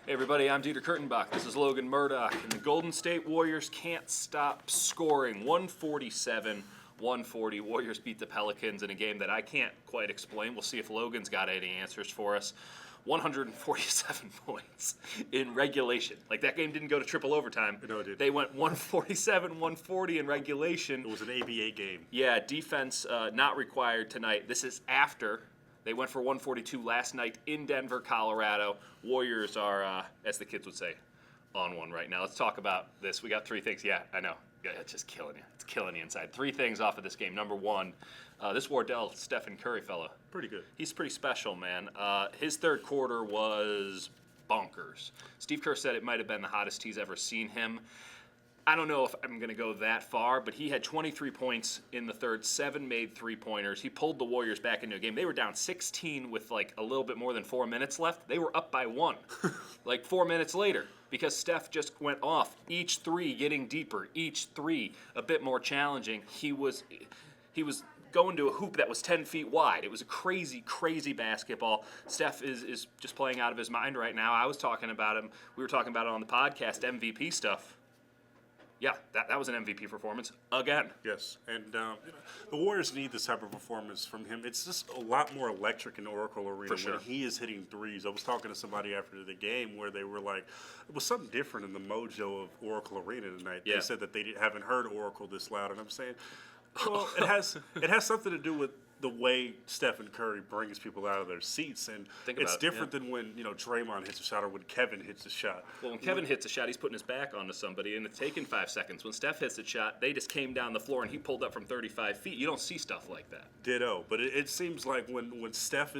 Hey everybody, I'm Dieter Kurtenbach. This is Logan Murdock, and the Golden State Warriors can't stop scoring. 147-140. Warriors beat the Pelicans in a game that I can't quite explain. We'll see if Logan's got any answers for us. 147 points in regulation. Like, that game didn't go to triple overtime. No, it didn't. They went 147-140 in regulation. It was an ABA game. Yeah, defense not required tonight. This is after. They went for 142 last night in Denver, Colorado. Warriors are, as the kids would say, on one right now. Let's talk about this. We got three things. Yeah, I know. Yeah, it's just killing you. It's killing you inside. Three things off of this game. Number one, this Wardell Stephen Curry fella. Pretty good. He's pretty special, man. His third quarter was bonkers. Steve Kerr said it might have been the hottest he's ever seen him. I don't know if I'm going to go that far, but he had 23 points in the third, 7 made three-pointers. He pulled the Warriors back into a game. They were down 16 with like a little bit more than 4 minutes left. They were up by 1, like 4 minutes later, because Steph just went off. Each three getting deeper, each three a bit more challenging. He was going to a hoop that was 10 feet wide. It was a crazy, crazy basketball. Steph is just playing out of his mind right now. I was talking about him. We were talking about it on the podcast, MVP stuff. Yeah, that was an MVP performance again. Yes, and the Warriors need this type of performance from him. It's just a lot more electric in Oracle Arena when he is hitting threes. I was talking to somebody after the game where they were like, it was something different in the mojo of Oracle Arena tonight. Yeah. They said that they haven't heard Oracle this loud, and I'm saying, well, it has something to do with the way Stephen Curry brings people out of their seats, and it's different than when Draymond hits a shot or when Kevin hits a shot. Well, when Kevin hits a shot, he's putting his back onto somebody, and it's taking 5 seconds. When Steph hits a shot, they just came down the floor, and he pulled up from 35 feet. You don't see stuff like that. Ditto. But it seems like when Steph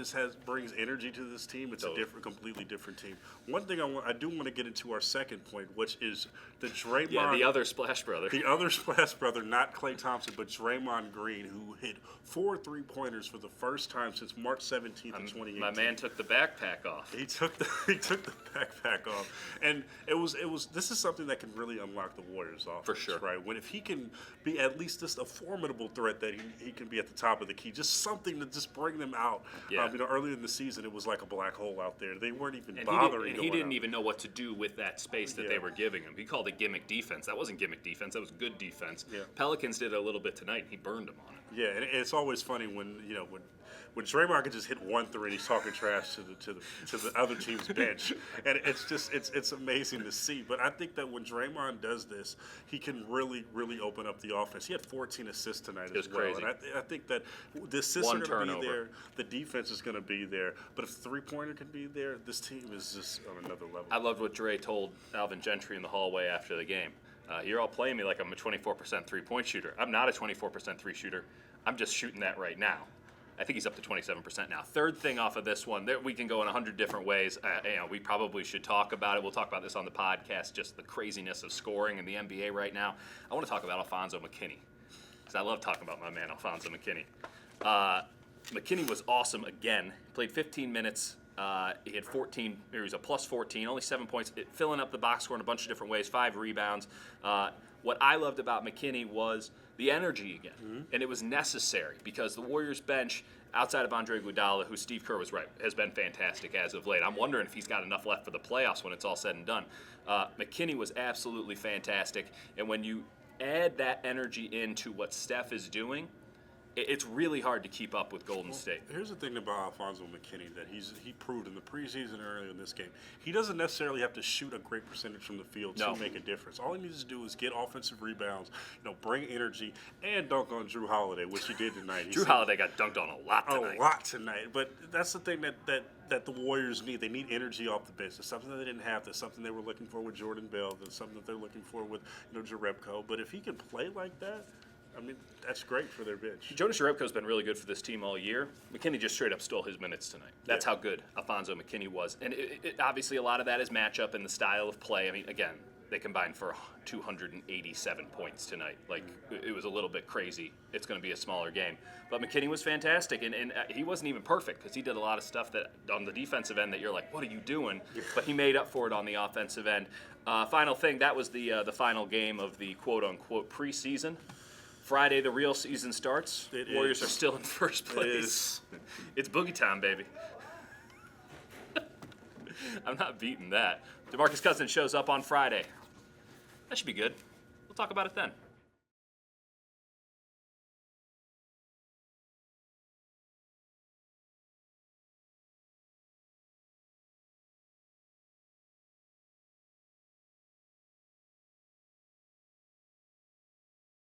brings energy to this team, it's a completely different team. One thing I do want to get into our second point, which is the Draymond. Yeah, the other Splash Brother. The other Splash Brother, not Klay Thompson, but Draymond Green, who hit 4 3-pointers for the first time since March 17th of 2018. My man took the backpack off. He took the backpack off, and it was. This is something that can really unlock the Warriors' offense. For sure, right? If he can be at least just a formidable threat, that he can be at the top of the key, just something to just bring them out. Yeah. Earlier in the season, it was like a black hole out there. They weren't even bothering. He didn't even know what to do with that space that they were giving him. He called it gimmick defense. That wasn't gimmick defense. That was good defense. Yeah. Pelicans did it a little bit tonight. And he burned them on it. Yeah, and it's always funny when Draymond can just hit 1 3 and he's talking trash to the other team's bench, and it's amazing to see. But I think that when Draymond does this, he can really open up the offense. He had 14 assists tonight as well, crazy. and I think that the assists are going to be there, the defense is going to be there. But if the 3-pointer can be there, this team is just on another level. I loved what Dre told Alvin Gentry in the hallway after the game. You're all playing me like I'm a 24% three-point shooter. I'm not a 24% three shooter. I'm just shooting that right now. I think he's up to 27% now. Third thing off of this one, we can go in 100 different ways. We probably should talk about it. We'll talk about this on the podcast, just the craziness of scoring in the NBA right now. I want to talk about Alfonzo McKinney, because I love talking about my man, Alfonzo McKinney. McKinney was awesome again. Played 15 minutes. He had 14, he was a plus 14, only 7 points, filling up the box score in a bunch of different ways, 5 rebounds. What I loved about McKinney was the energy again, and it was necessary because the Warriors bench, outside of Andre Iguodala, who Steve Kerr was right, has been fantastic as of late. I'm wondering if he's got enough left for the playoffs when it's all said and done. McKinney was absolutely fantastic, and when you add that energy into what Steph is doing, it's really hard to keep up with Golden State. Here's the thing about Alfonzo McKinney that he proved in the preseason earlier in this game. He doesn't necessarily have to shoot a great percentage from the field to make a difference. All he needs to do is get offensive rebounds, bring energy, and dunk on Drew Holiday, which he did tonight. Drew Holiday got dunked on a lot tonight. But that's the thing that the Warriors need. They need energy off the bench. It's something that they didn't have. That's something they were looking for with Jordan Bell. That's something that they're looking for with Jerebko. But if he can play like that, I mean, that's great for their bench. Jonas Jerebko's been really good for this team all year. McKinney just straight up stole his minutes tonight. That's how good Alfonzo McKinney was. And obviously a lot of that is matchup and the style of play. I mean, again, they combined for 287 points tonight. Like, it was a little bit crazy. It's going to be a smaller game. But McKinney was fantastic, and he wasn't even perfect because he did a lot of stuff that on the defensive end that you're like, what are you doing? But he made up for it on the offensive end. Final thing, that was the final game of the quote-unquote preseason. Friday, the real season starts. Warriors are still in first place. It's boogie time, baby. I'm not beating that. DeMarcus Cousins shows up on Friday. That should be good. We'll talk about it then.